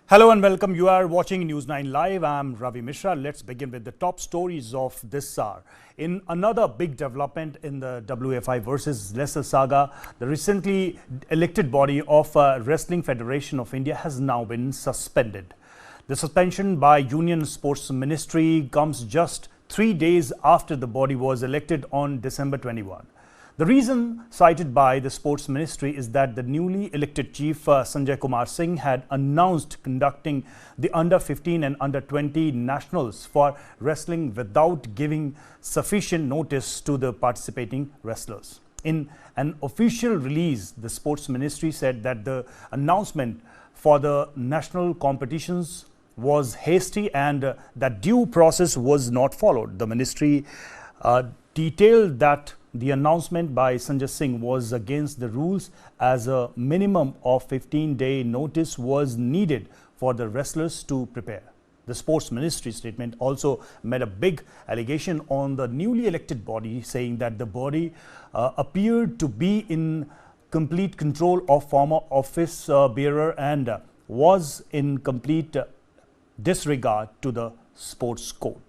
Hello and welcome. You are watching News 9 Live. I'm Ravi Mishra. Let's begin with the top stories of this hour. In another big development in the WFI versus Leicester saga, the recently elected body of Wrestling Federation of India has now been suspended. The suspension by Union Sports Ministry comes just 3 days after the body was elected on December 21. The reason cited by the Sports Ministry is that the newly elected chief Sanjay Kumar Singh had announced conducting the under-15 and under-20 nationals for wrestling without giving sufficient notice to the participating wrestlers. In an official release, the Sports Ministry said that the announcement for the national competitions was hasty and that due process was not followed. The ministry detailed that the announcement by Sanjay Singh was against the rules, as a minimum of 15-day notice was needed for the wrestlers to prepare. The Sports Ministry statement also made a big allegation on the newly elected body, saying that the body appeared to be in complete control of former office bearer and was in complete disregard to the sports code.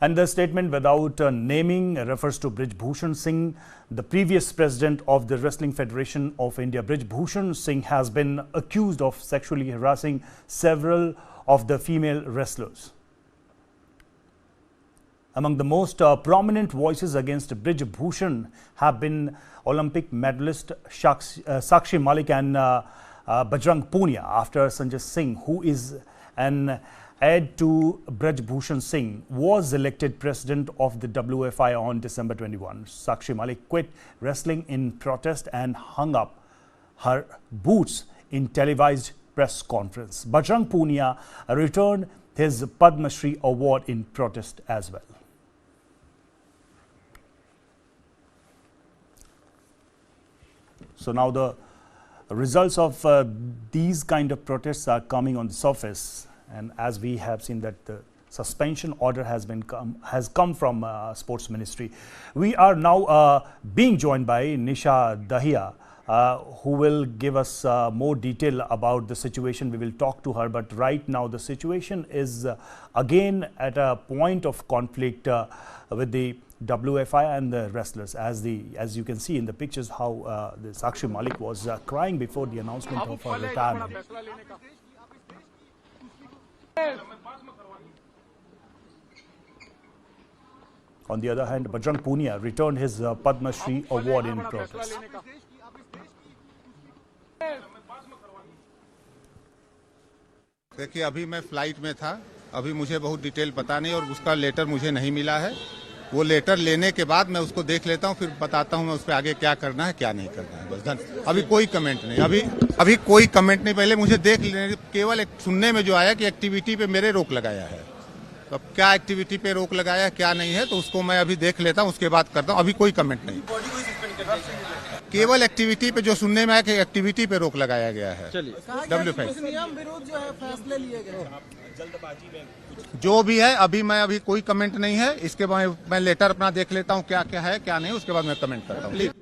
And the statement, without naming, refers to Brij Bhushan Singh, the previous president of the Wrestling Federation of India. Brij Bhushan Singh has been accused of sexually harassing several of the female wrestlers. Among the most prominent voices against Brij Bhushan have been Olympic medalist Sakshi Malik and Bajrang Punia, after Sanjay Singh, who is an aide to Brij Bhushan Singh, was elected president of the WFI on December 21. Sakshi Malik quit wrestling in protest and hung up her boots in televised press conference. Bajrang Punia returned his Padma Shri award in protest as well. So now the results of these kind of protests are coming on the surface. And as we have seen that the suspension order has come from Sports Ministry. We are now being joined by Nisha Dahiya, who will give us more detail about the situation. We will talk to her, but right now the situation is again at a point of conflict with the WFI and the wrestlers. As you can see in the pictures, how the Sakshi Malik was crying before the announcement of her retirement. On the other hand, Bajrang Punia returned his Padma Shri award in protest. देखिए, अभी मैं flight में था, अभी मुझे बहुत detail पता नहीं और उसका लेटर मुझे नहीं मिला है। वो लेटर लेने के बाद मैं उसको देख लेता हूँ, फिर बताता हूँ मैं उस पर आगे क्या करना है क्या नहीं करना है। बस अभी कोई कमेंट नहीं, अभी कोई कमेंट नहीं। पहले मुझे देख लेने, केवल एक सुनने में जो आया कि एक्टिविटी पे मेरे रोक लगाया है, तो अब क्या एक्टिविटी पे रोक लगाया क्या नहीं है, तो उसको मैं अभी देख लेता हूँ, उसके बाद करता हूँ। अभी कोई कमेंट नहीं, केवल एक्टिविटी पे जो सुनने में आया कि एक्टिविटी पे रोक लगाया गया है। जो भी है, अभी कोई कमेंट नहीं है। इसके बाद मैं लेटर अपना देख लेता हूँ क्या क्या है क्या नहीं, उसके बाद मैं कमेंट करता हूँ।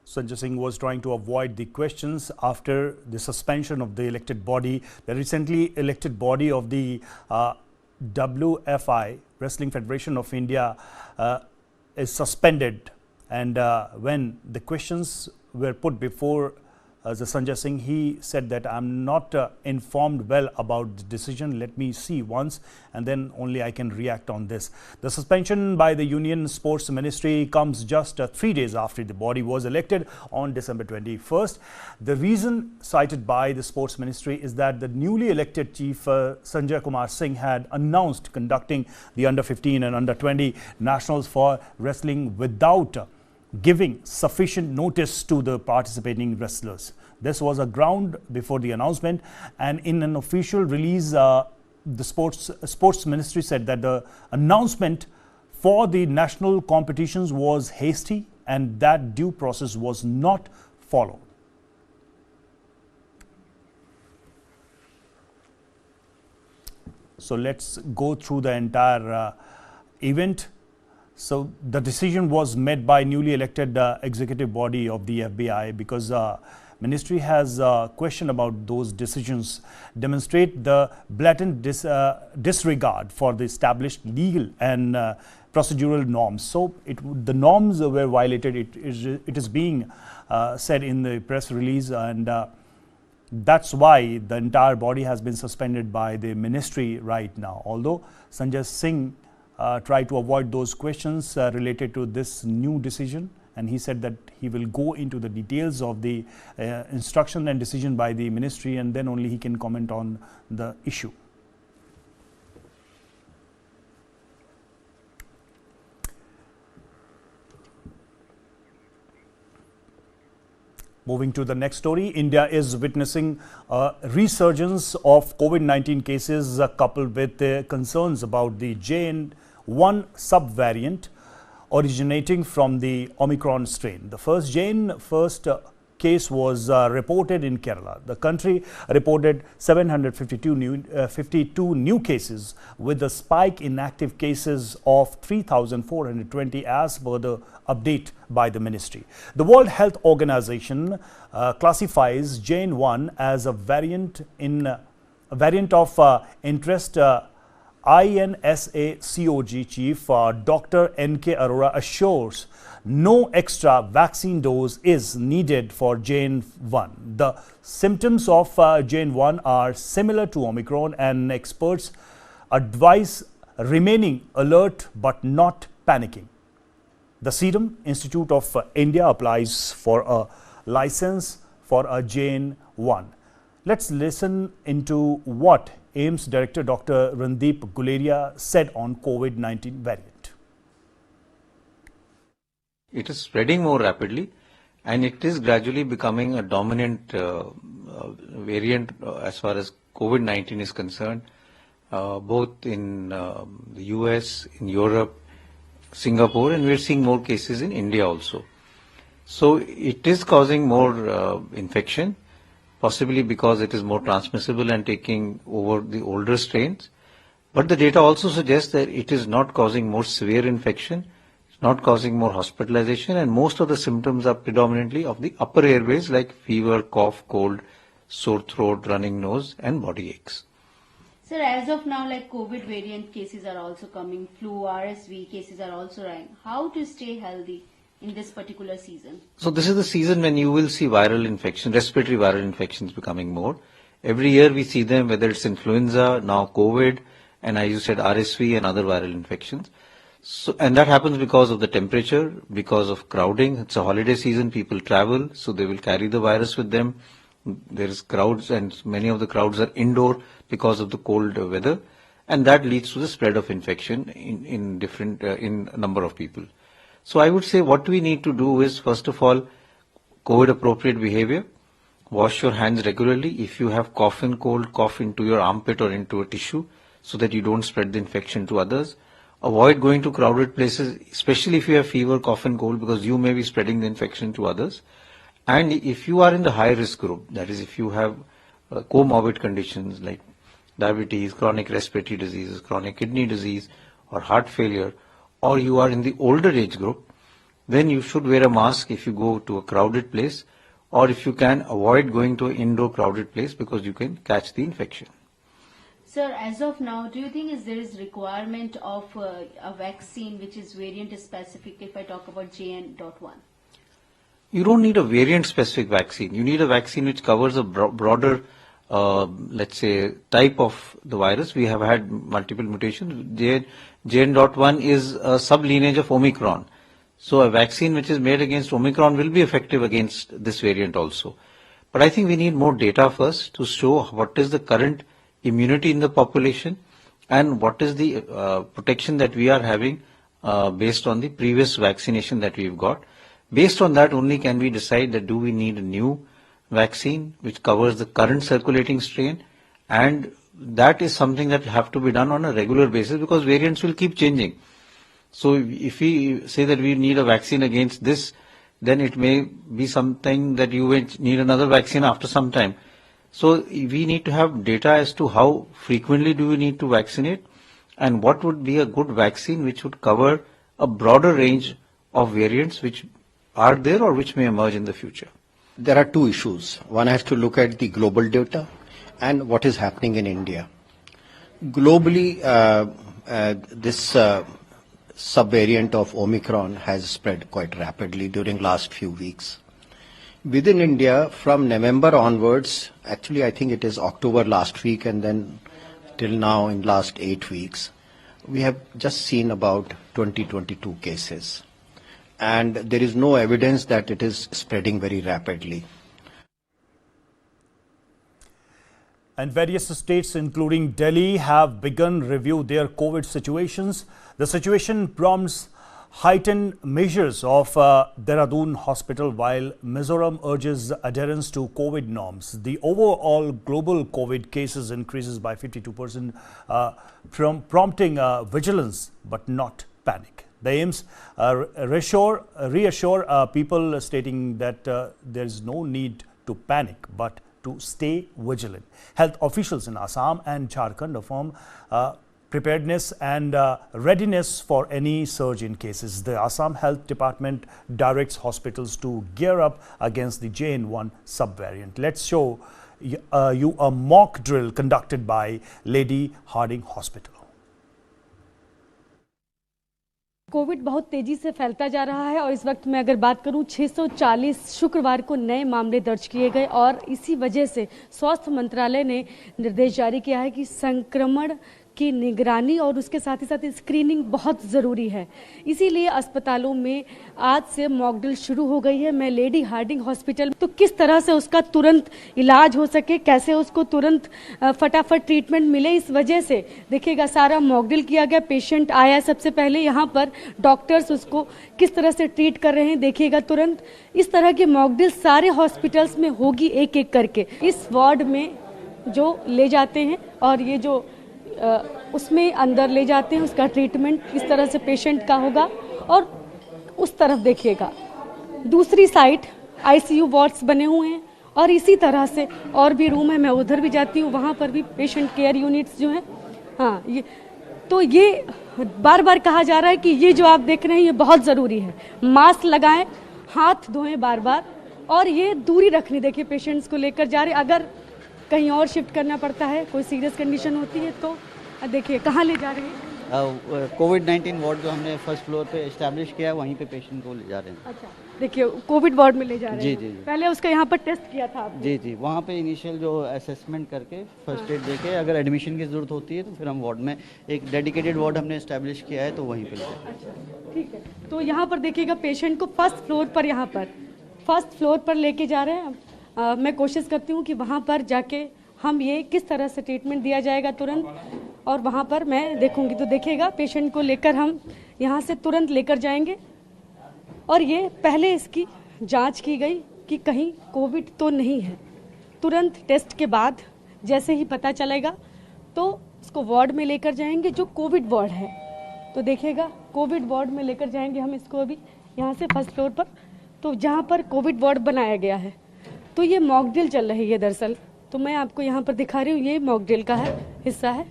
Sanjay Singh was trying to avoid the questions after the suspension of the elected body. The recently elected body of the WFI, Wrestling Federation of India, is suspended. And when the questions were put before the Sanjay Singh, he said that I'm not informed well about the decision. Let me see once and then only I can react on this. The suspension by the Union Sports Ministry comes just 3 days after the body was elected on December 21st. The reason cited by the Sports Ministry is that the newly elected chief Sanjay Kumar Singh had announced conducting the under-15 and under-20 nationals for wrestling without giving sufficient notice to the participating wrestlers. This was a ground before the announcement, and in an official release, the Sports Ministry said that the announcement for the national competitions was hasty and that due process was not followed. So let's go through the entire event. So the decision was made by newly elected executive body of the FBI because Ministry has questioned about those decisions, demonstrate the blatant disregard for the established legal and procedural norms. So the norms were violated. It is being said in the press release, and that's why the entire body has been suspended by the ministry right now. Although Sanjay Singh tried to avoid those questions related to this new decision, and he said that he will go into the details of the instruction and decision by the ministry, and then only he can comment on the issue. Moving to the next story, India is witnessing a resurgence of COVID-19 cases coupled with concerns about the JN1 subvariant originating from the Omicron strain. The first case was reported in Kerala. The country reported 752 new cases, with a spike in active cases of 3,420 as per the update by the ministry. The World Health Organization classifies JN1 as a variant of interest. INSA-CoG chief Dr. N.K. Arora assures no extra vaccine dose is needed for JN1. The symptoms of JN1 are similar to Omicron, and experts advise remaining alert but not panicking. The Serum Institute of India applies for a license for a JN1. Let's listen into what AIIMS Director Dr. Randeep Guleria said on COVID-19 variant. It is spreading more rapidly, and it is gradually becoming a dominant variant as far as COVID-19 is concerned, both in the US, in Europe, Singapore, and we are seeing more cases in India also. So it is causing more infection, possibly because it is more transmissible and taking over the older strains. But the data also suggests that it is not causing more severe infection, it's not causing more hospitalization, and most of the symptoms are predominantly of the upper airways like fever, cough, cold, sore throat, running nose, and body aches. Sir, as of now, like COVID variant cases are also coming, flu, RSV cases are also rising. How to stay healthy in this particular season? So this is the season when you will see viral infection, respiratory viral infections becoming more. Every year we see them, whether it's influenza, now COVID, and as you said, RSV and other viral infections. So, and that happens because of the temperature, because of crowding. It's a holiday season, people travel, so they will carry the virus with them. There is crowds, and many of the crowds are indoor because of the cold weather, and that leads to the spread of infection in a number of people. So I would say what we need to do is, first of all, COVID appropriate behavior. Wash your hands regularly. If you have cough and cold, cough into your armpit or into a tissue so that you don't spread the infection to others. Avoid going to crowded places, especially if you have fever, cough and cold, because you may be spreading the infection to others. And if you are in the high risk group, that is if you have comorbid conditions like diabetes, chronic respiratory diseases, chronic kidney disease, or heart failure, or you are in the older age group, then you should wear a mask if you go to a crowded place, or if you can, avoid going to an indoor crowded place because you can catch the infection. Sir, as of now, do you think there is requirement of a vaccine which is variant specific if I talk about JN.1? You don't need a variant specific vaccine. You need a vaccine which covers a broader let's say, type of the virus. We have had multiple mutations. JN.1 is a sublineage of Omicron. So a vaccine which is made against Omicron will be effective against this variant also. But I think we need more data first to show what is the current immunity in the population and what is the protection that we are having based on the previous vaccination that we've got. Based on that only can we decide that do we need a new vaccine which covers the current circulating strain, and that is something that will have to be done on a regular basis because variants will keep changing. So if we say that we need a vaccine against this, then it may be something that you will need another vaccine after some time. So we need to have data as to how frequently do we need to vaccinate and what would be a good vaccine which would cover a broader range of variants which are there or which may emerge in the future. There are two issues. One has to look at the global data and what is happening in India. Globally, this subvariant of Omicron has spread quite rapidly during last few weeks. Within India, from November onwards, actually I think it is October last week and then till now in last 8 weeks, we have just seen about 20-22 cases. And there is no evidence that it is spreading very rapidly. And various states, including Delhi, have begun review their COVID situations. The situation prompts heightened measures of Dehradun Hospital, while Mizoram urges adherence to COVID norms. The overall global COVID cases increases by 52%, prompting vigilance but not panic. The aims reassure people, stating that there is no need to panic but to stay vigilant. Health officials in Assam and Jharkhand affirm preparedness and readiness for any surge in cases. The Assam Health Department directs hospitals to gear up against the JN1 subvariant. Let's show you a mock drill conducted by Lady Hardinge Hospital. Covid बहुत तेजी से फैलता जा रहा है और इस वक्त मैं अगर बात करूं 640 शुक्रवार को नए मामले दर्ज किए गए और इसी वजह से स्वास्थ्य मंत्रालय ने निर्देश जारी किया है कि संक्रमण की निगरानी और उसके साथ ही साथ स्क्रीनिंग बहुत ज़रूरी है। इसीलिए अस्पतालों में आज से मॉक ड्रिल शुरू हो गई है। मैं लेडी हार्डिंग हॉस्पिटल तो किस तरह से उसका तुरंत इलाज हो सके, कैसे उसको तुरंत फटाफट ट्रीटमेंट मिले, इस वजह से देखिएगा सारा मॉक ड्रिल किया गया। पेशेंट आया सबसे पहले, यहाँ पर डॉक्टर्स उसको किस तरह से ट्रीट कर रहे हैं देखिएगा तुरंत। इस तरह की मॉक ड्रिल सारे हॉस्पिटल्स में होगी एक एक करके। इस वार्ड में जो ले जाते हैं और ये जो उसमें अंदर ले जाते हैं, उसका ट्रीटमेंट इस तरह से पेशेंट का होगा। और उस तरफ देखिएगा दूसरी साइड आईसीयू वार्ड्स बने हुए हैं और इसी तरह से और भी रूम है। मैं उधर भी जाती हूँ, वहाँ पर भी पेशेंट केयर यूनिट्स जो हैं। हाँ, ये बार बार कहा जा रहा है कि ये जो आप देख रहे हैं ये बहुत ज़रूरी है। मास्क लगाएं, हाथ धोएं बार बार और ये दूरी रखनी। देखिए पेशेंट्स को लेकर जा रहे, अगर कहीं और शिफ्ट करना पड़ता है, कोई सीरियस कंडीशन होती है तो देखिए कहाँ ले जा रहे हैं। कोविड-19 वार्ड जो हमने फर्स्ट फ्लोर पे एस्टैब्लिश किया है वहीं पे पेशेंट को ले जा रहे हैं। अच्छा, देखिए कोविड वार्ड में ले जा रहे हैं। जी। पहले उसका यहाँ पर टेस्ट किया था आपने? जी, वहाँ पे इनिशियल जो असेसमेंट करके फर्स्ट एड देके अगर एडमिशन की ज़रूरत होती है तो फिर हम वार्ड में एक डेडिकेटेड वार्ड हमने एस्टैब्लिश किया है तो वहीं पे ले जाते हैं। अच्छा, ठीक है। तो यहाँ पर देखिएगा पेशेंट को फर्स्ट फ्लोर पर लेके जा रहे हैं। मैं कोशिश करती हूँ कि वहाँ पर जाके हम ये किस तरह से ट्रीटमेंट दिया जाएगा तुरंत, और वहाँ पर मैं देखूंगी। तो देखिएगा पेशेंट को लेकर हम यहाँ से तुरंत लेकर जाएंगे और ये पहले इसकी जांच की गई कि कहीं कोविड तो नहीं है। तुरंत टेस्ट के बाद जैसे ही पता चलेगा तो इसको वार्ड में लेकर जाएंगे जो कोविड वार्ड है। तो देखिएगा कोविड वार्ड में लेकर जाएंगे हम इसको अभी यहाँ से फर्स्ट फ्लोर पर, तो जहाँ पर कोविड वार्ड बनाया गया है। तो ये मॉक ड्रिल चल रही है दरअसल, तो मैं आपको यहाँ पर दिखा रही हूँ, ये मॉक ड्रिल का हिस्सा है।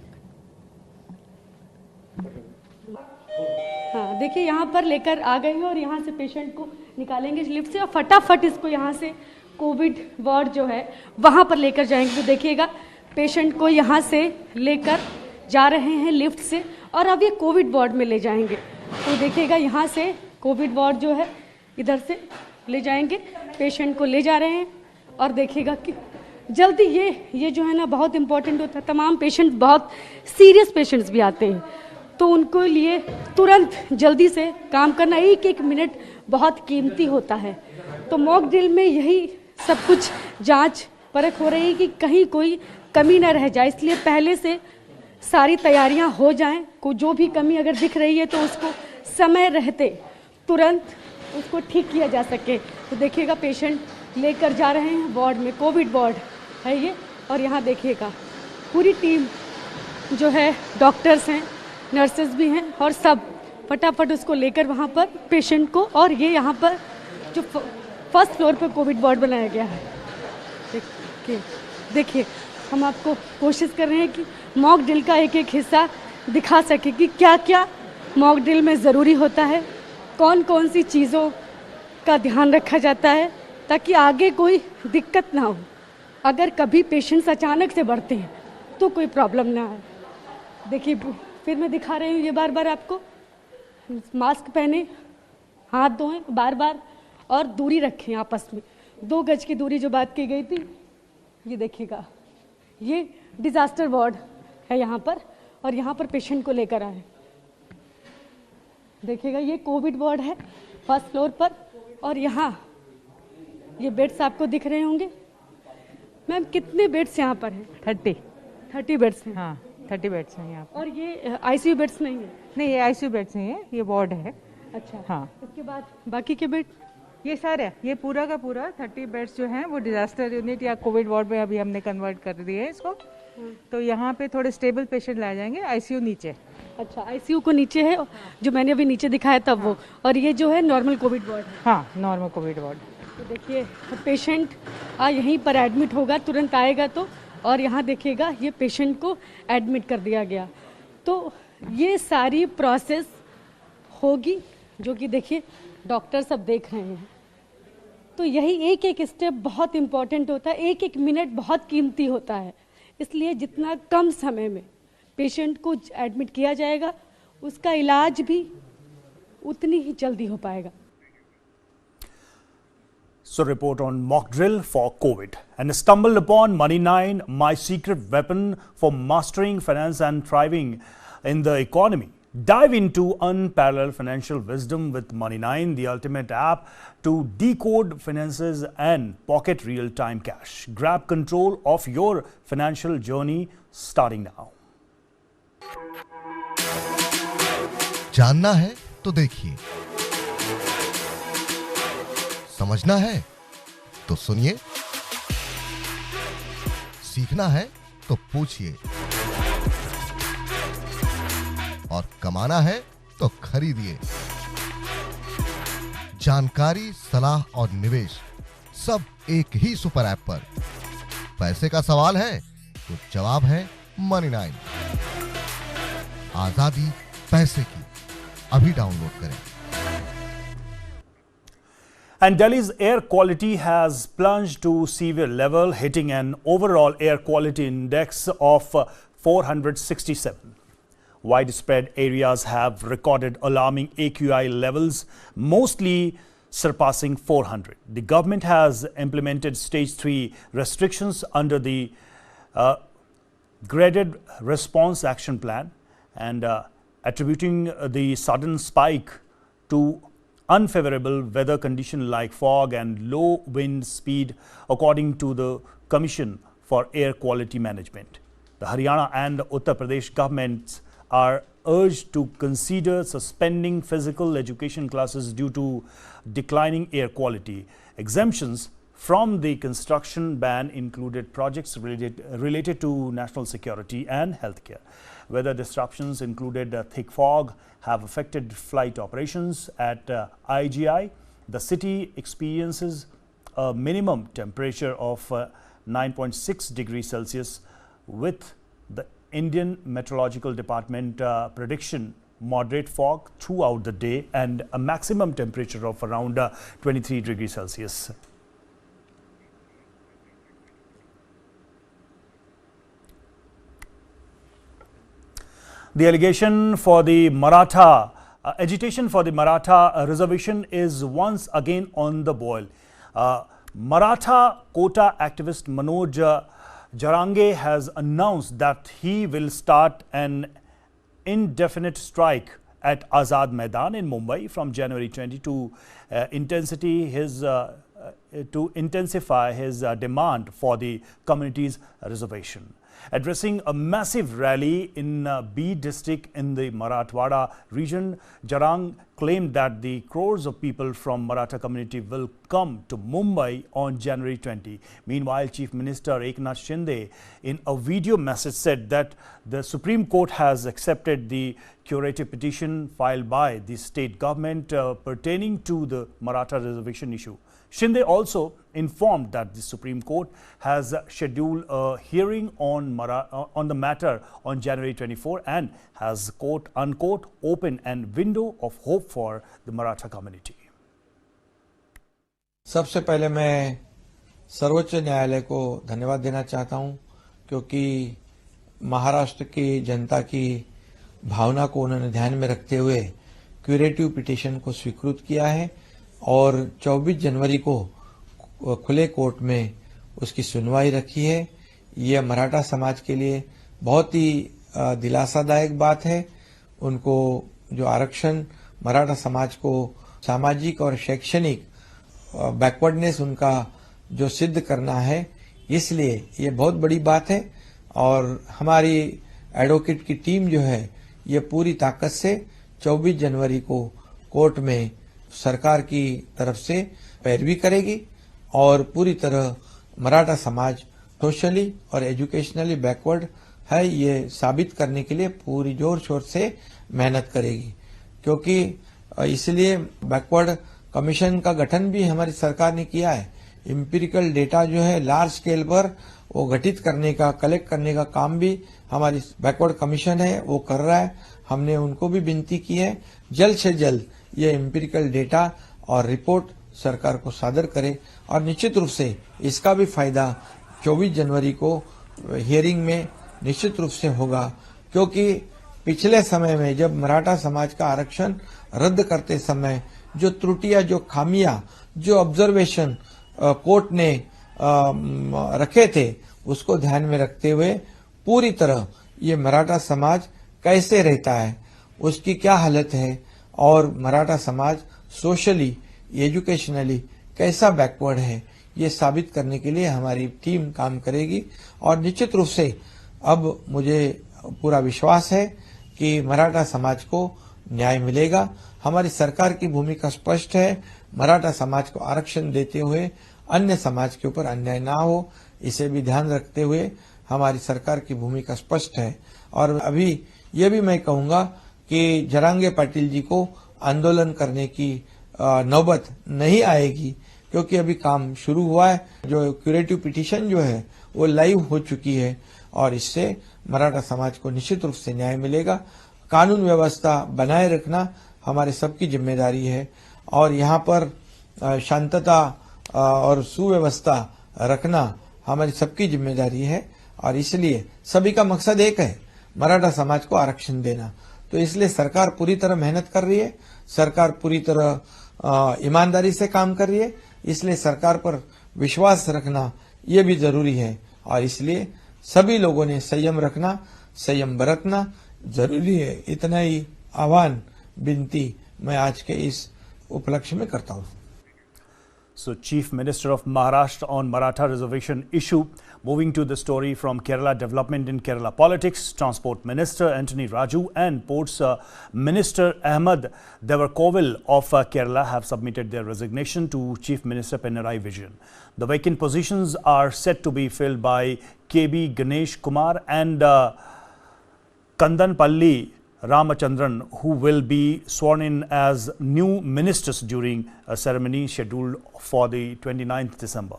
हाँ, देखिए यहाँ पर लेकर आ गए हैं और यहाँ से पेशेंट को निकालेंगे लिफ्ट से और फटाफट इसको यहाँ से कोविड वार्ड जो है वहाँ पर लेकर जाएंगे। तो देखिएगा पेशेंट को यहाँ से लेकर जा रहे हैं लिफ्ट से और अब ये कोविड वार्ड में ले जाएंगे। तो देखिएगा यहाँ से कोविड वार्ड जो है इधर से ले जाएंगे, पेशेंट को ले जा रहे हैं। और देखिएगा कि जल्दी ये जो है ना बहुत इम्पोर्टेंट होता है। तमाम पेशेंट, बहुत सीरियस पेशेंट्स भी आते हैं तो उनको लिए तुरंत जल्दी से काम करना, एक एक मिनट बहुत कीमती होता है। तो मॉक ड्रिल में यही सब कुछ जांच परख हो रही है कि कहीं कोई कमी ना रह जाए, इसलिए पहले से सारी तैयारियां हो जाएं। को जो भी कमी अगर दिख रही है तो उसको समय रहते तुरंत उसको ठीक किया जा सके। तो देखिएगा पेशेंट लेकर जा रहे हैं वार्ड में, कोविड वार्ड है ये। और यहाँ देखिएगा पूरी टीम जो है, डॉक्टर्स हैं, नर्सेज भी हैं और सब फटाफट उसको लेकर वहाँ पर पेशेंट को। और ये यहाँ पर जो फर्स्ट फ्लोर पर कोविड वार्ड बनाया गया है, देखिए हम आपको कोशिश कर रहे हैं कि मॉक ड्रिल का एक एक हिस्सा दिखा सके कि क्या क्या मॉक ड्रिल में ज़रूरी होता है, कौन कौन सी चीज़ों का ध्यान रखा जाता है। ताकि आगे कोई दिक्कत ना हो। अगर कभी पेशेंट्स अचानक से बढ़ते हैं तो कोई प्रॉब्लम ना आए। देखिए फिर मैं दिखा रही हूँ ये बार बार आपको, मास्क पहने, हाथ धोएं बार बार और दूरी रखें आपस में, 2 गज की दूरी जो बात की गई थी। ये देखिएगा, ये डिजास्टर वार्ड है यहाँ पर, और यहाँ पर पेशेंट को लेकर आए। देखिएगा ये कोविड वार्ड है फर्स्ट फ्लोर पर, और यहाँ ये बेड्स आपको दिख रहे होंगे। मैम कितने बेड्स यहाँ पर हैं? 30 बेड्स हैं। हाँ 30 बेड्स हैं यहाँ पर। और ये आईसीयू बेड्स नहीं है? नहीं, ये आईसीयू बेड्स नहीं है, ये वार्ड है। अच्छा हाँ, इसके बाद बाकी के बेड? ये सारे, ये पूरा का पूरा 30 बेड्स जो हैं वो डिजास्टर यूनिट या कोविड वार्ड में अभी हमने कन्वर्ट कर दिए हैं इसको। तो यहाँ पे थोड़े स्टेबल पेशेंट लाए जाएंगे, आईसीयू नीचे। अच्छा, आईसीयू को नीचे है, जो मैंने अभी नीचे दिखाया था वो, और ये जो है नॉर्मल कोविड वार्ड है। हाँ, नॉर्मल कोविड वार्ड। तो देखिए पेशेंट यहीं पर एडमिट होगा, तुरंत आएगा तो, और यहाँ देखिएगा ये पेशेंट को एडमिट कर दिया गया। तो ये सारी प्रोसेस होगी, जो कि देखिए डॉक्टर सब देख रहे हैं। तो यही एक एक स्टेप बहुत इम्पॉर्टेंट होता है, एक एक मिनट बहुत कीमती होता है। इसलिए जितना कम समय में पेशेंट को एडमिट किया जाएगा, उसका इलाज भी उतनी ही जल्दी हो पाएगा। So report on mock drill for COVID, and stumbled upon Money9, my secret weapon for mastering finance and thriving in the economy. Dive into unparalleled financial wisdom with Money9, the ultimate app to decode finances and pocket real-time cash. Grab control of your financial journey starting now. जानना है तो देखिए, समझना है तो सुनिए, सीखना है तो पूछिए, और कमाना है तो खरीदिए। जानकारी, सलाह और निवेश सब एक ही सुपर ऐप पर। पैसे का सवाल है तो जवाब है Money9। आजादी पैसे की, अभी डाउनलोड करें। And Delhi's air quality has plunged to severe level, hitting an overall air quality index of 467. Widespread areas have recorded alarming AQI levels, mostly surpassing 400. The government has implemented stage 3 restrictions under the graded response action plan, and attributing the sudden spike to unfavorable weather conditions like fog and low wind speed, according to the Commission for Air Quality Management. The Haryana and Uttar Pradesh governments are urged to consider suspending physical education classes due to declining air quality. Exemptions from the construction ban included projects related to national security and healthcare. Weather disruptions included thick fog have affected flight operations at IGI. The city experiences a minimum temperature of 9.6 degrees Celsius, with the Indian Meteorological Department prediction moderate fog throughout the day and a maximum temperature of around 23 degrees Celsius. The allegation for the agitation for the Maratha reservation is once again on the boil. Maratha quota activist Manoj Jarange has announced that he will start an indefinite strike at Azad Maidan in Mumbai from January 20 to intensify his demand for the community's reservation. Addressing a massive rally in B district in the Marathwada region, Jarang claimed that the crores of people from Maratha community will come to Mumbai on January 20. Meanwhile, Chief Minister Eknath Shinde in a video message said that the Supreme Court has accepted the curative petition filed by the state government pertaining to the Maratha reservation issue. Shinde also informed that the Supreme Court has scheduled a hearing on the matter on January 24 and has, quote unquote, opened a window of hope for the Maratha community. सबसे पहले मैं सर्वोच्च न्यायालय को धन्यवाद देना चाहता हूं, क्योंकि महाराष्ट्र की जनता की भावना को उन्होंने ध्यान में रखते हुए क्यूरेटिव पिटीशन को स्वीकृत किया है और 24 जनवरी को खुले कोर्ट में उसकी सुनवाई रखी है। यह मराठा समाज के लिए बहुत ही दिलासादायक बात है। उनको जो आरक्षण मराठा समाज को सामाजिक और शैक्षणिक बैकवर्डनेस उनका जो सिद्ध करना है, इसलिए ये बहुत बड़ी बात है। और हमारी एडवोकेट की टीम जो है ये पूरी ताकत से 24 जनवरी को कोर्ट में सरकार की तरफ से पैरवी करेगी और पूरी तरह मराठा समाज सोशली और एजुकेशनली बैकवर्ड है ये साबित करने के लिए पूरी जोर शोर से मेहनत करेगी। क्योंकि इसलिए बैकवर्ड कमीशन का गठन भी हमारी सरकार ने किया है। एम्पिरिकल डेटा जो है लार्ज स्केल पर वो गठित करने का, कलेक्ट करने का काम भी हमारी बैकवर्ड कमीशन है वो कर रहा है। हमने उनको भी विनती की है जल्द से जल्द ये एम्पिरिकल डेटा और रिपोर्ट सरकार को सादर करे और निश्चित रूप से इसका भी फायदा 24 जनवरी को हियरिंग में निश्चित रूप से होगा। क्योंकि पिछले समय में जब मराठा समाज का आरक्षण रद्द करते समय जो त्रुटियां, जो खामियां, जो ऑब्जर्वेशन कोर्ट ने रखे थे, उसको ध्यान में रखते हुए पूरी तरह ये मराठा समाज कैसे रहता है, उसकी क्या हालत है और मराठा समाज सोशली, एजुकेशनली कैसा बैकवर्ड है, ये साबित करने के लिए हमारी टीम काम करेगी। और निश्चित रूप से अब मुझे पूरा विश्वास है कि मराठा समाज को न्याय मिलेगा। हमारी सरकार की भूमिका स्पष्ट है, मराठा समाज को आरक्षण देते हुए अन्य समाज के ऊपर अन्याय ना हो, इसे भी ध्यान रखते हुए हमारी सरकार की भूमिका स्पष्ट है। और अभी ये भी मैं कहूंगा कि जरांगे पाटिल जी को आंदोलन करने की नौबत नहीं आएगी, क्योंकि अभी काम शुरू हुआ है। जो क्यूरेटिव पिटीशन जो है वो लाइव हो चुकी है और इससे मराठा समाज को निश्चित रूप से न्याय मिलेगा। कानून व्यवस्था बनाए रखना हमारे सबकी जिम्मेदारी है और यहाँ पर शांतता और सुव्यवस्था रखना हमारी सबकी जिम्मेदारी है। और इसलिए सभी का मकसद एक है, मराठा समाज को आरक्षण देना। तो इसलिए सरकार पूरी तरह मेहनत कर रही है, सरकार पूरी तरह ईमानदारी से काम कर रही है। इसलिए सरकार पर विश्वास रखना ये भी जरूरी है और इसलिए सभी लोगों ने संयम रखना, संयम बरतना जरूरी है। इतना ही आह्वान, विनती मैं आज के इस उपलक्ष्य में करता हूँ। So, Chief Minister of Maharashtra on Maratha reservation issue. Moving to the story from Kerala, development in Kerala politics. Transport Minister Anthony Raju and Ports Minister Ahmed Devarkovil of Kerala have submitted their resignation to Chief Minister Pinarayi Vijayan. The vacant positions are set to be filled by KB Ganesh Kumar and Kandanpalli Ramachandran, who will be sworn in as new ministers during a ceremony scheduled for the 29th December.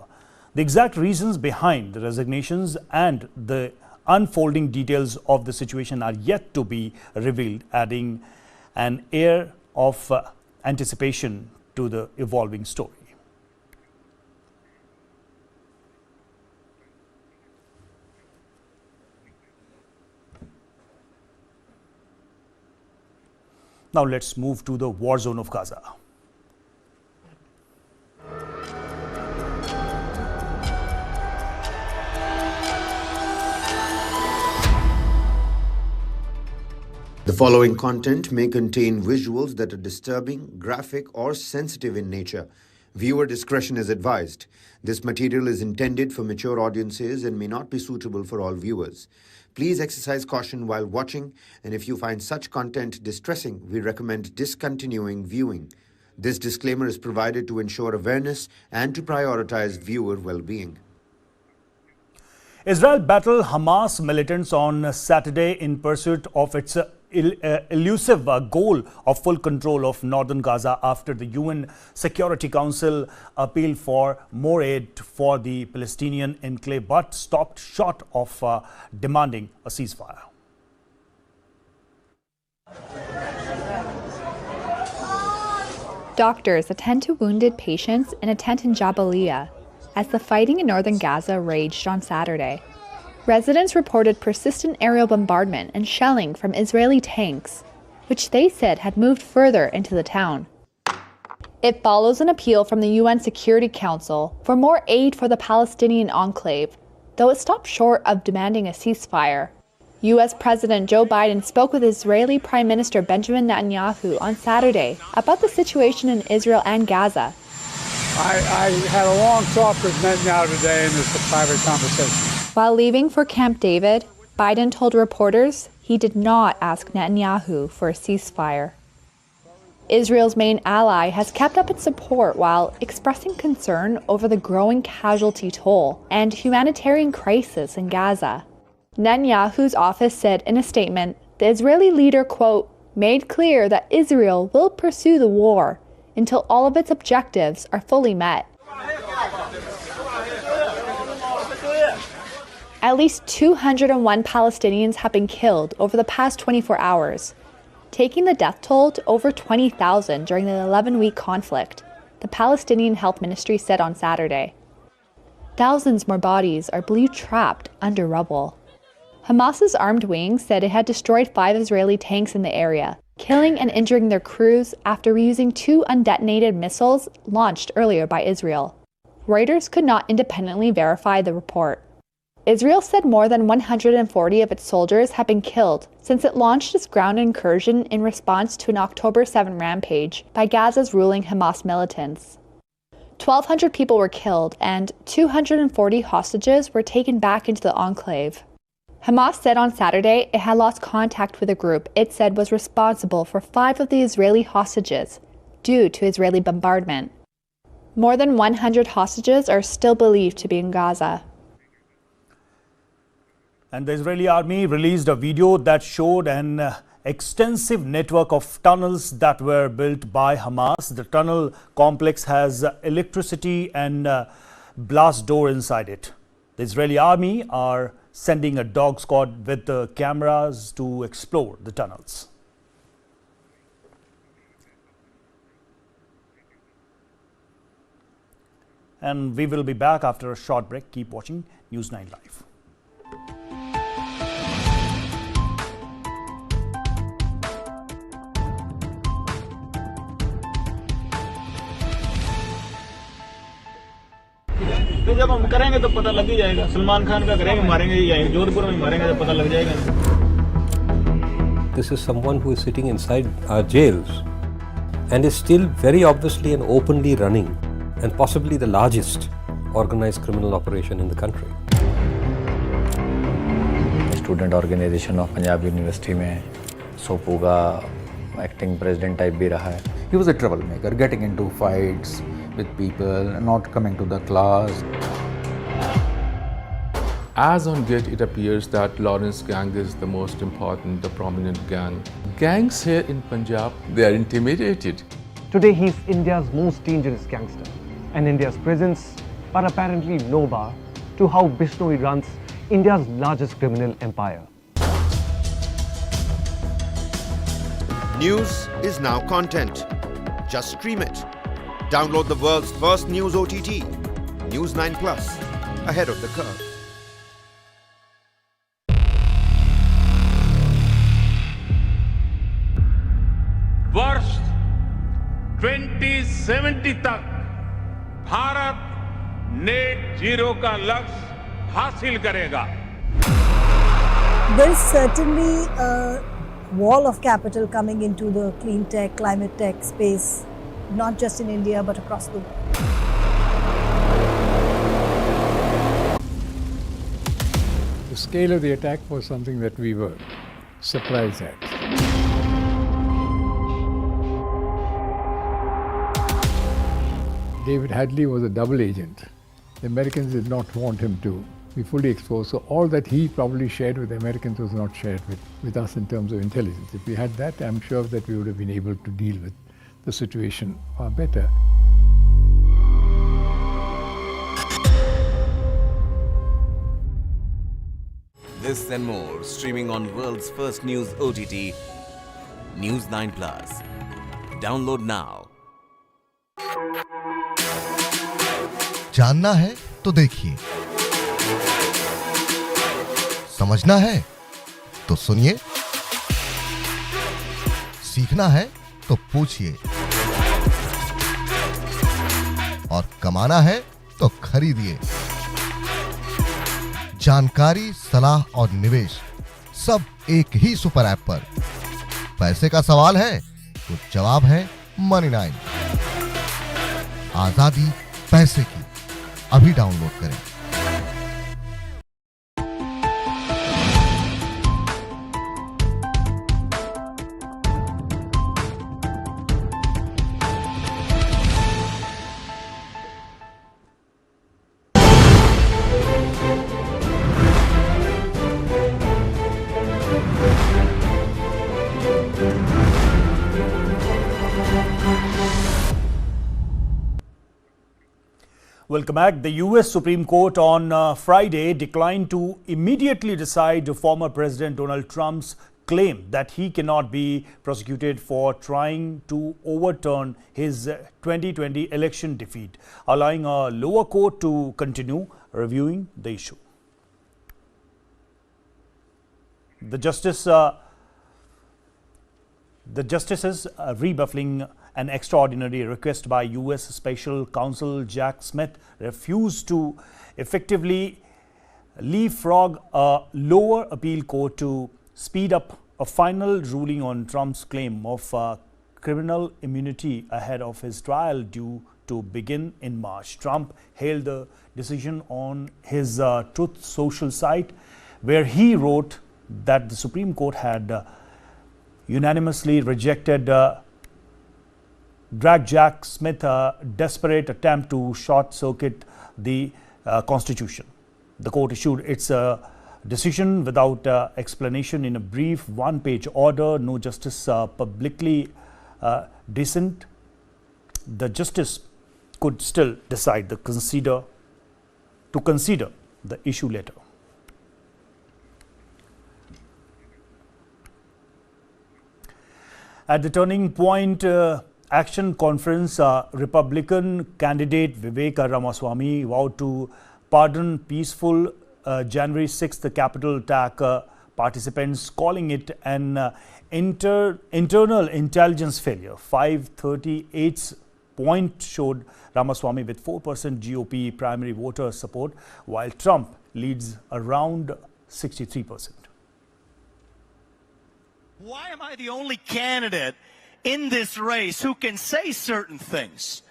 The exact reasons behind the resignations and the unfolding details of the situation are yet to be revealed, adding an air of anticipation to the evolving story. Now let's move to the war zone of Gaza. The following content may contain visuals that are disturbing, graphic, or sensitive in nature. Viewer discretion is advised. This material is intended for mature audiences and may not be suitable for all viewers. Please exercise caution while watching, and if you find such content distressing, we recommend discontinuing viewing. This disclaimer is provided to ensure awareness and to prioritize viewer well-being. Israel battled Hamas militants on Saturday in pursuit of its elusive goal of full control of northern Gaza after the UN Security Council appealed for more aid for the Palestinian enclave but stopped short of demanding a ceasefire. Doctors attend to wounded patients in a tent in Jabalia as the fighting in northern Gaza raged on Saturday. Residents reported persistent aerial bombardment and shelling from Israeli tanks, which they said had moved further into the town. It follows an appeal from the UN Security Council for more aid for the Palestinian enclave, though it stopped short of demanding a ceasefire. U.S. President Joe Biden spoke with Israeli Prime Minister Benjamin Netanyahu on Saturday about the situation in Israel and Gaza. I had a long talk with Netanyahu today, and it's a private conversation. While leaving for Camp David, Biden told reporters he did not ask Netanyahu for a ceasefire. Israel's main ally has kept up its support while expressing concern over the growing casualty toll and humanitarian crisis in Gaza. Netanyahu's office said in a statement, the Israeli leader, quote, made clear that Israel will pursue the war until all of its objectives are fully met. At least 201 Palestinians have been killed over the past 24 hours, taking the death toll to over 20,000 during the 11-week conflict, the Palestinian Health Ministry said on Saturday. Thousands more bodies are believed trapped under rubble. Hamas's armed wing said it had destroyed 5 Israeli tanks in the area, killing and injuring their crews after reusing 2 undetonated missiles launched earlier by Israel. Reuters could not independently verify the report. Israel said more than 140 of its soldiers have been killed since it launched its ground incursion in response to an October 7 rampage by Gaza's ruling Hamas militants. 1,200 people were killed and 240 hostages were taken back into the enclave. Hamas said on Saturday it had lost contact with a group it said was responsible for 5 of the Israeli hostages due to Israeli bombardment. More than 100 hostages are still believed to be in Gaza. And the Israeli army released a video that showed an extensive network of tunnels that were built by Hamas. The tunnel complex has electricity and blast door inside it. The Israeli army are sending a dog squad with the cameras to explore the tunnels. And we will be back after a short break. Keep watching News 9 Live. तो जब हम करेंगे तो पता लग ही जाएगा सलमान खान का करेंगे मारेंगे यहीं जोधपुर में मारेंगे तो पता लग जाएगा This is someone who is sitting inside our jails and is still very obviously and openly running and possibly the largest organized criminal operation in the country. Student organization of Punjab University में सोपू का acting president type भी रहा है. He was a troublemaker, getting into fights with people, not coming to the class. As on date, it appears that Lawrence gang is the most important, the prominent gang. Gangs here in Punjab, they are intimidated. Today he is India's most dangerous gangster, and India's presence are apparently no bar to how Bishnoi runs India's largest criminal empire. News is now content. Just stream it. Download the world's first news OTT, News 9 Plus, ahead of the curve. वर्ष 2070 तक Bharat net zero का लक्ष्य हासिल करेगा. There is certainly a wall of capital coming into the clean tech, climate tech space, not just in India but across the world. The scale of the attack was something that we were surprised at. David Hadley was a double agent. The Americans did not want him to be fully exposed, so all that he probably shared with the Americans was not shared with us in terms of intelligence. If we had that, I'm sure that we would have been able to deal with the situation far better. This and more streaming on world's first news OTT, News 9 Plus. Download now. जानना है तो देखिए, समझना है तो सुनिए, सीखना है तो पूछिए और कमाना है तो खरीदिए। जानकारी, सलाह और निवेश सब एक ही सुपर ऐप पर। पैसे का सवाल है तो जवाब है Money9। आजादी पैसे की, अभी डाउनलोड करें। Welcome back. The US Supreme Court on Friday declined to immediately decide former President Donald Trump's claim that he cannot be prosecuted for trying to overturn his 2020 election defeat, allowing a lower court to continue reviewing the issue. The justices rebuffing an extraordinary request by U.S. Special Counsel Jack Smith refused to effectively leapfrog a lower appeal court to speed up a final ruling on Trump's claim of criminal immunity ahead of his trial due to begin in March. Trump hailed the decision on his Truth Social site, where he wrote that the Supreme Court had unanimously rejected Drag Jack Smith's desperate attempt to short-circuit the Constitution. The court issued its decision without explanation in a brief one-page order. No justice publicly dissent. The justice could still decide to consider the issue later. At the Turning Point Action Conference, Republican candidate Vivek Ramaswamy vowed to pardon peaceful January 6th Capitol attack participants, calling it an internal intelligence failure. 538's point showed Ramaswamy with 4% GOP primary voter support, while Trump leads around 63%. Why am I the only candidate in this race who can say certain things?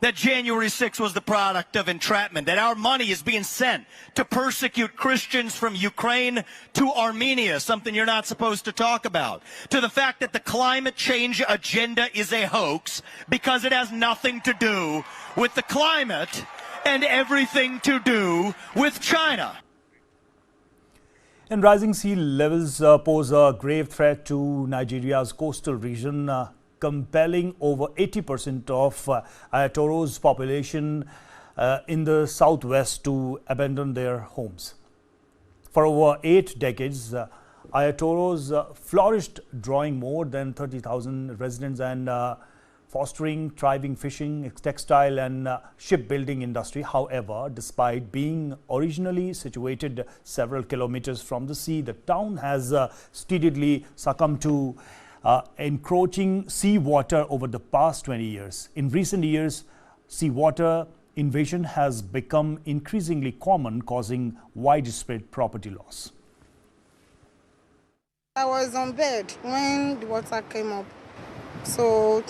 That January 6th was the product of entrapment, that our money is being sent to persecute Christians from Ukraine to Armenia, something you're not supposed to talk about, to the fact that the climate change agenda is a hoax because it has nothing to do with the climate and everything to do with China. And rising sea levels pose a grave threat to Nigeria's coastal region, compelling over 80% of Ayatollah's population in the southwest to abandon their homes. For over 8 decades, Ayatollahs flourished, drawing more than 30,000 residents and fostering thriving fishing, textile and shipbuilding industry. However, despite being originally situated several kilometers from the sea, the town has steadily succumbed to encroaching seawater over the past 20 years. In recent years, seawater invasion has become increasingly common, causing widespread property loss. I was on bed when the water came up. So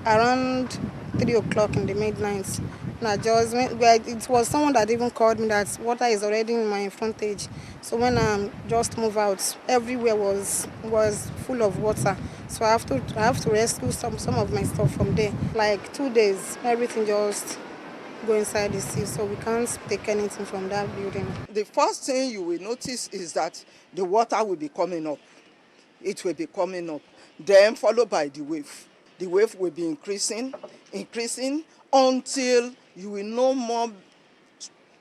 around 3 o'clock in the midnight, and I just went, it was someone that even called me that water is already in my frontage. So when I just moved out, everywhere was full of water. So I have to rescue some of my stuff from there. Like 2 days, everything just go inside the sea, so we can't take anything from that building. The first thing you will notice is that the water will be coming up. It will be coming up. Then followed by the wave. The wave will be increasing until you will no more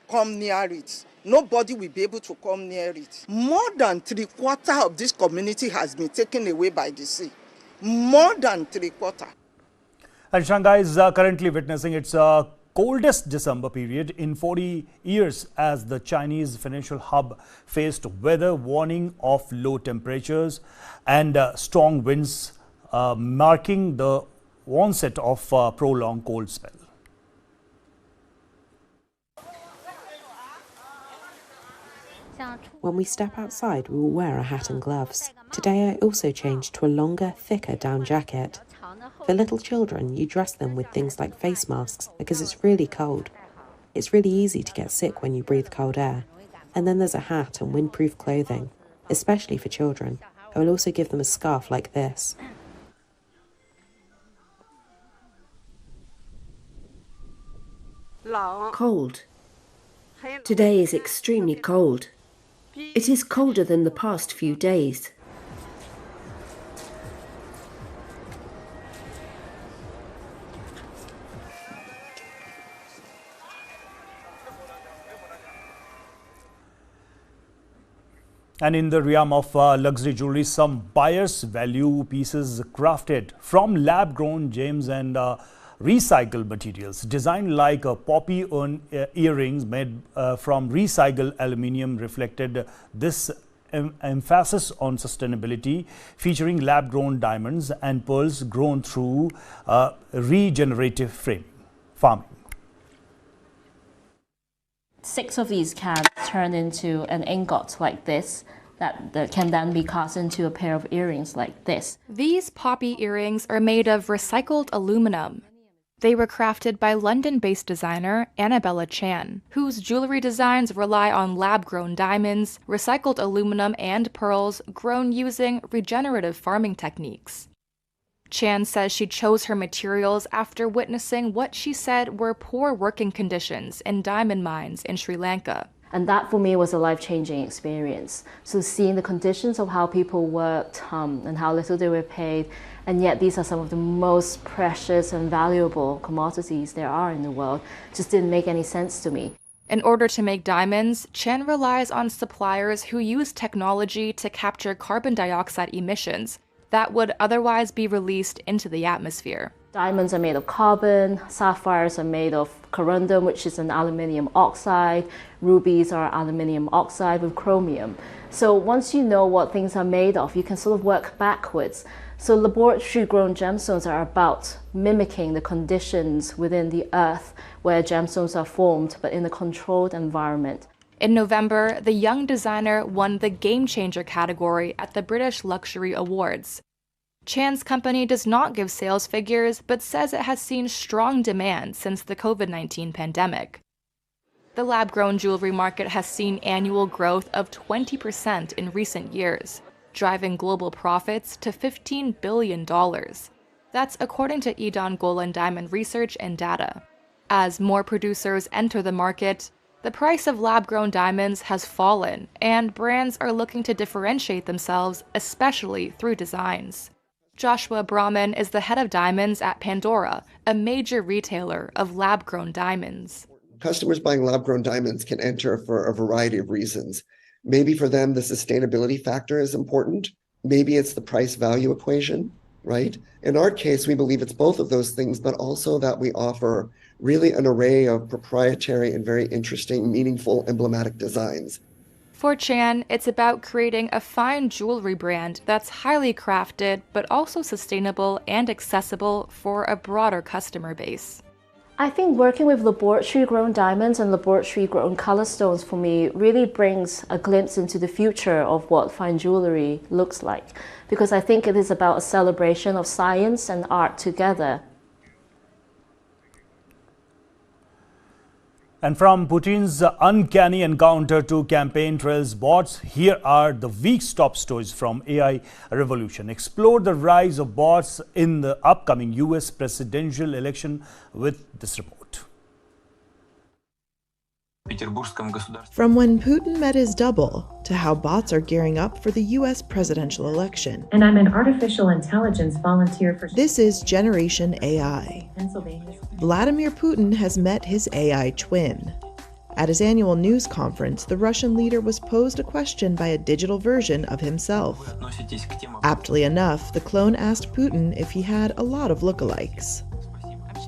come near it. Nobody will be able to come near it. More than 3/4 of this community has been taken away by the sea. More than 3/4. And Shanghai is currently witnessing its coldest December period in 40 years as the Chinese financial hub faced weather warning of low temperatures and strong winds, marking the onset of a prolonged cold spell. When we step outside, we will wear a hat and gloves. Today I also changed to a longer, thicker down jacket. For little children, you dress them with things like face masks because it's really cold. It's really easy to get sick when you breathe cold air. And then there's a hat and windproof clothing, especially for children. I will also give them a scarf like this. Cold. Today is extremely cold. It is colder than the past few days. And in the realm of luxury jewelry, some buyers value pieces crafted from lab-grown gems and recycled materials. Designed like poppy earrings made from recycled aluminium reflected this emphasis on sustainability, featuring lab-grown diamonds and pearls grown through regenerative farming. 6 of these can turn into an ingot like this that can then be cast into a pair of earrings like this. These poppy earrings are made of recycled aluminum. They were crafted by London-based designer Annabella Chan, whose jewelry designs rely on lab-grown diamonds, recycled aluminum, and pearls grown using regenerative farming techniques. Chan says she chose her materials after witnessing what she said were poor working conditions in diamond mines in Sri Lanka. And that for me was a life-changing experience. So seeing the conditions of how people worked and how little they were paid, and yet these are some of the most precious and valuable commodities there are in the world, just didn't make any sense to me. In order to make diamonds, Chan relies on suppliers who use technology to capture carbon dioxide emissions that would otherwise be released into the atmosphere. Diamonds are made of carbon, sapphires are made of corundum, which is an aluminium oxide, rubies are aluminium oxide with chromium. So once you know what things are made of, you can sort of work backwards. So laboratory-grown gemstones are about mimicking the conditions within the earth where gemstones are formed, but in a controlled environment. In November, the young designer won the Game Changer category at the British Luxury Awards. Chan's company does not give sales figures, but says it has seen strong demand since the COVID-19 pandemic. The lab-grown jewelry market has seen annual growth of 20% in recent years, driving global profits to $15 billion. That's according to Edan Golan Diamond Research and Data. As more producers enter the market, the price of lab-grown diamonds has fallen, and brands are looking to differentiate themselves, especially through designs. Joshua Brahman is the head of diamonds at Pandora, a major retailer of lab-grown diamonds. Customers buying lab-grown diamonds can enter for a variety of reasons. Maybe for them, the sustainability factor is important. Maybe it's the price-value equation, right? In our case, we believe it's both of those things, but also that we offer really an array of proprietary and very interesting, meaningful, emblematic designs. For Chan, it's about creating a fine jewelry brand that's highly crafted, but also sustainable and accessible for a broader customer base. I think working with laboratory-grown diamonds and laboratory-grown color stones for me really brings a glimpse into the future of what fine jewelry looks like, because I think it is about a celebration of science and art together. And from Putin's uncanny encounter to campaign trails bots, here are the week's top stories from AI Revolution. Explore the rise of bots in the upcoming US presidential election with this report. From when Putin met his double to how bots are gearing up for the US presidential election. And I'm an artificial intelligence volunteer for... This is Generation AI. Vladimir Putin has met his AI twin. At his annual news conference, the Russian leader was posed a question by a digital version of himself. Aptly enough, the clone asked Putin if he had a lot of lookalikes.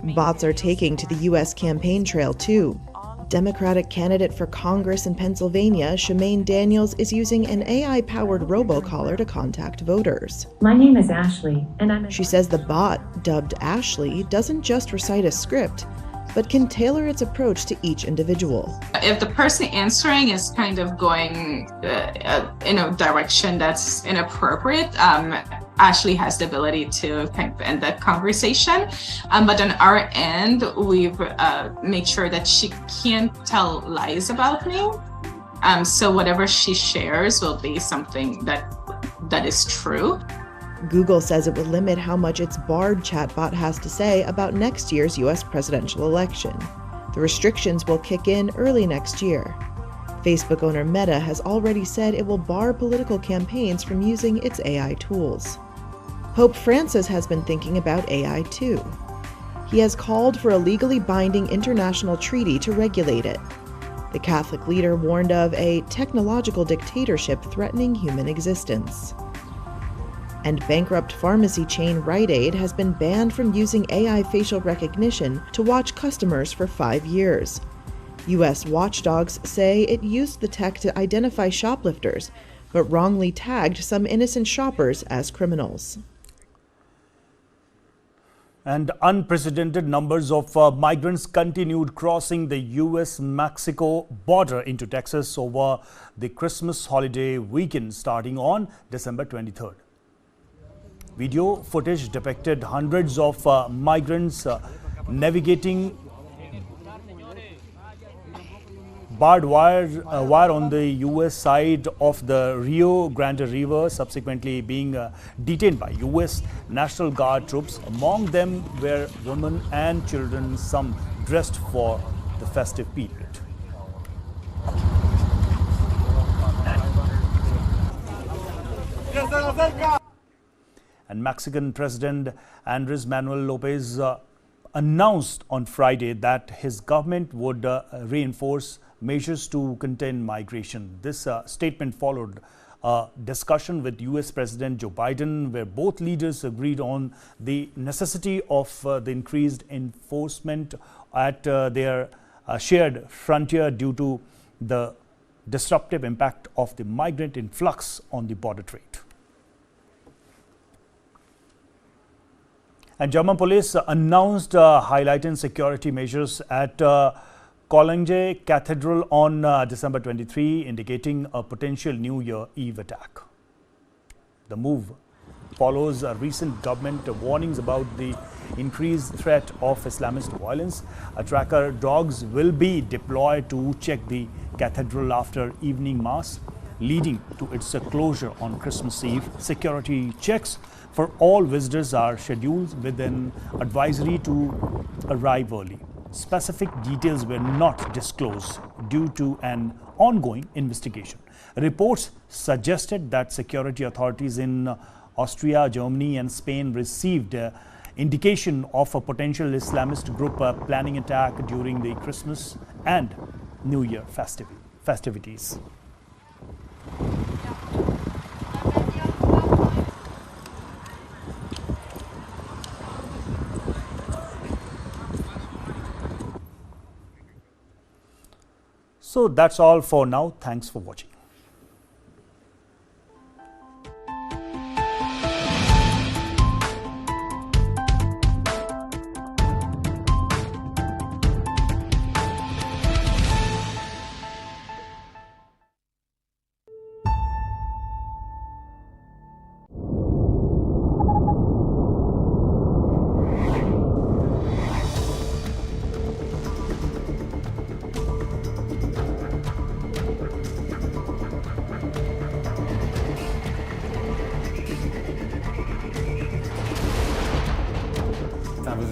Bots are taking to the U.S. campaign trail, too. Democratic candidate for Congress in Pennsylvania, Shemaine Daniels, is using an AI-powered robocaller to contact voters. My name is Ashley, and She says the bot, dubbed Ashley, doesn't just recite a script, but can tailor its approach to each individual. If the person answering is kind of going in a direction that's inappropriate, Ashley has the ability to kind of end that conversation. But on our end, we've made sure that she can't tell lies about me. So whatever she shares will be something that is true. Google says it will limit how much its Bard chatbot has to say about next year's U.S. presidential election. The restrictions will kick in early next year. Facebook owner Meta has already said it will bar political campaigns from using its AI tools. Pope Francis has been thinking about AI too. He has called for a legally binding international treaty to regulate it. The Catholic leader warned of a technological dictatorship threatening human existence. And bankrupt pharmacy chain Rite Aid has been banned from using AI facial recognition to watch customers for 5 years. U.S. watchdogs say it used the tech to identify shoplifters, but wrongly tagged some innocent shoppers as criminals. And unprecedented numbers of migrants continued crossing the US-Mexico border into Texas over the Christmas holiday weekend starting on December 23rd. Video footage depicted hundreds of migrants navigating barbed wire on the US side of the Rio Grande River, subsequently being detained by US National Guard troops. Among them were women and children, some dressed for the festive period. And Mexican President Andrés Manuel López announced on Friday that his government would reinforce measures to contain migration. This statement followed a discussion with US President Joe Biden, where both leaders agreed on the necessity of the increased enforcement at their shared frontier due to the disruptive impact of the migrant influx on the border trade. And German police announced highlighting security measures at Cologne Cathedral on December 23, indicating a potential New Year Eve attack. The move follows recent government warnings about the increased threat of Islamist violence. Tracker dogs will be deployed to check the cathedral after evening mass, leading to its closure on Christmas Eve. Security checks for all visitors are scheduled with an advisory to arrive early. Specific details were not disclosed due to an ongoing investigation. Reports suggested that security authorities in Austria, Germany and Spain received indication of a potential Islamist group planning attack during the Christmas and New Year festivities. So that's all for now. Thanks for watching.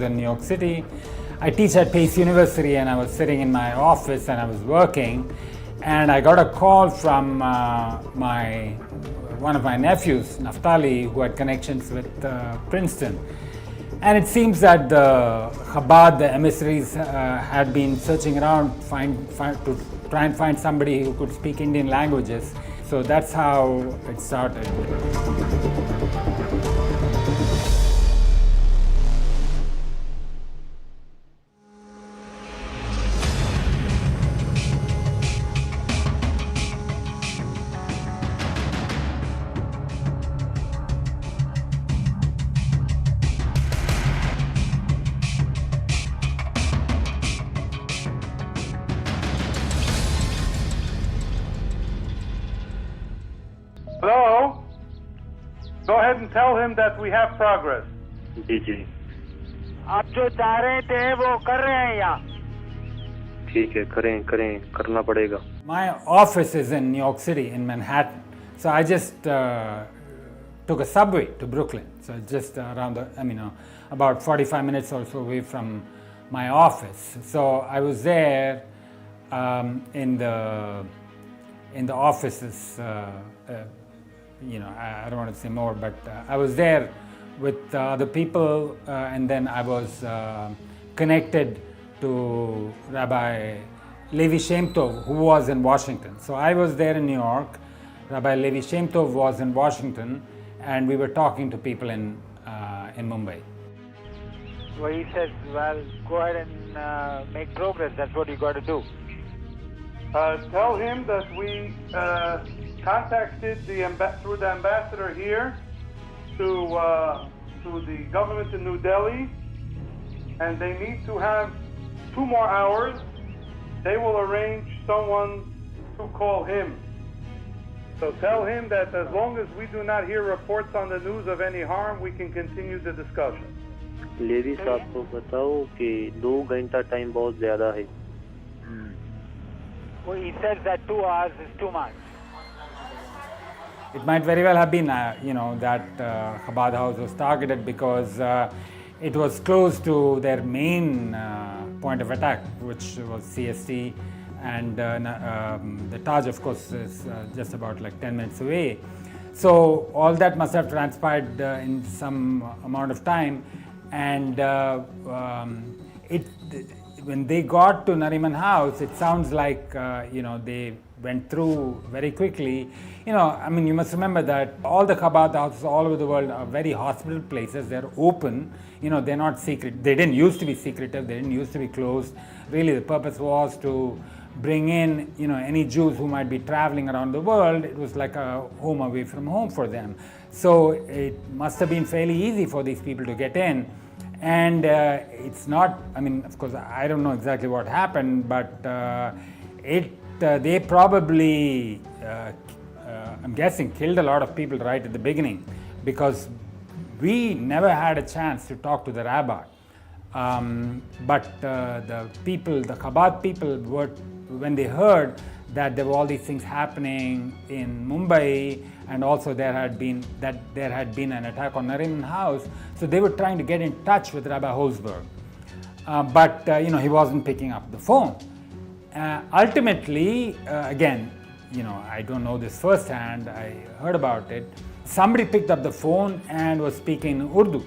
In New York City. I teach at Pace University and I was sitting in my office and I was working and I got a call from one of my nephews, Naftali, who had connections with Princeton. And it seems that the Chabad, the emissaries, had been searching around to try and find somebody who could speak Indian languages. So that's how it started. ahead and tell him that we have progress. जी जी आप जो चाह रहे थे वो कर रहे हैं यहाँ ठीक है करें करना पड़ेगा. My office is in New York City, in Manhattan. So I just took a subway to Brooklyn. So just around about 45 minutes or so away from my office. So I was there in the offices. I don't want to say more, but I was there with other people, and then I was connected to Rabbi Levi Shem Tov, who was in Washington. So I was there in New York. Rabbi Levi Shem Tov was in Washington, and we were talking to people in Mumbai. Well, he says, well, go ahead and make progress. That's what you got to do. Tell him that we contacted through the ambassador here to the government in New Delhi, and they need to have 2 more hours. They will arrange someone to call him. So tell him that as long as we do not hear reports on the news of any harm, we can continue the discussion. Levi साहब को बताओ कि 2 घंटा time बहुत ज़्यादा है. Well, he says that 2 hours is too much. It might very well have been, that Chabad House was targeted because it was close to their main point of attack, which was CST, and the Taj, of course, is just about like 10 minutes away. So all that must have transpired in some amount of time, and when they got to Nariman House, it sounds like they went through very quickly. You must remember that all the Chabad houses all over the world are very hospitable places. They're open. They're not secret. They didn't used to be secretive. They didn't used to be closed. Really, the purpose was to bring in, any Jews who might be traveling around the world. It was like a home away from home for them. So it must have been fairly easy for these people to get in. And it's not, of course, I don't know exactly what happened, but they probably, I'm guessing, killed a lot of people right at the beginning, because we never had a chance to talk to the rabbi. But the people, the Chabad people, when they heard that there were all these things happening in Mumbai, and also there had been an attack on Nariman House, so they were trying to get in touch with Rabbi Holzberg. But he wasn't picking up the phone. Ultimately, again, I don't know this firsthand, I heard about it. Somebody picked up the phone and was speaking Urdu.